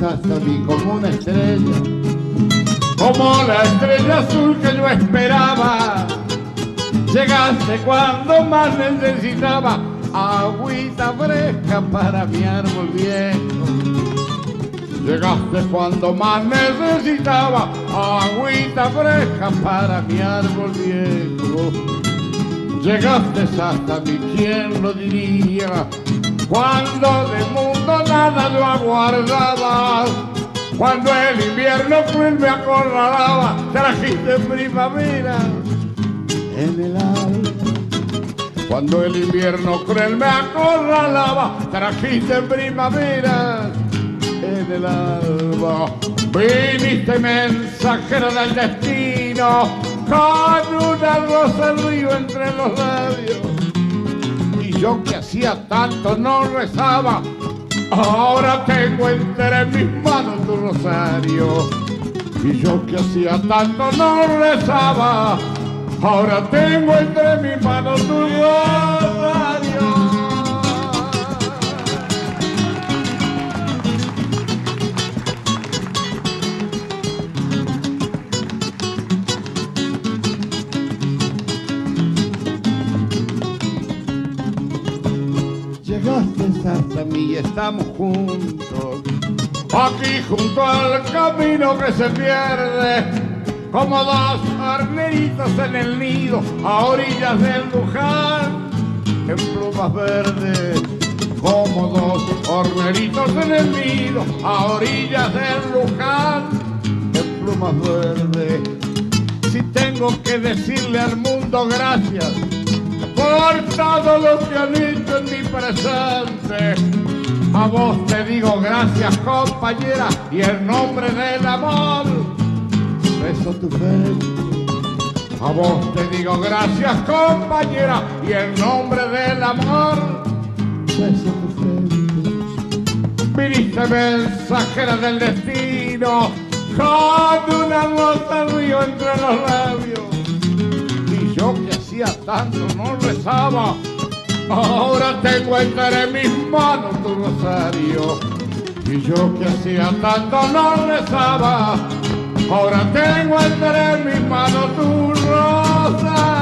hasta mí como una estrella, como la estrella azul que yo esperaba. Llegaste cuando más necesitaba agüita fresca para mi árbol viejo. Llegaste cuando más necesitaba agüita fresca para mi árbol viejo. Llegaste hasta mí, ¿quién lo diría? Cuando del mundo nada yo aguardaba, cuando el invierno cruel me acorralaba, trajiste primavera en el alma. Cuando el invierno cruel me acorralaba, trajiste primavera en el alba. Viniste mensajero del destino, con una rosa al río entre los labios. Y yo que hacía tanto no rezaba, ahora tengo entre mis manos tu rosario. Y yo que hacía tanto no rezaba, ahora tengo entre mis manos tu rosario. Llegaste hasta mí y estamos juntos, aquí junto al camino que se pierde, como dos horneritos en el nido, a orillas del Luján, en plumas verdes. Como dos horneritos en el nido, a orillas del Luján, en plumas verdes. Si tengo que decirle al mundo gracias por todo lo que han hecho en mi presente, a vos te digo gracias, compañera, y en nombre del amor beso tu frente. A vos te digo gracias, compañera, y en nombre del amor beso tu frente. Viniste mensajera del destino, con una rosa al río entre los labios. Y yo que hacía tanto no rezaba, ahora tengo entre mis manos tu rosario. Y yo que hacía tanto no rezaba, ahora tengo entre mis manos tu rosario.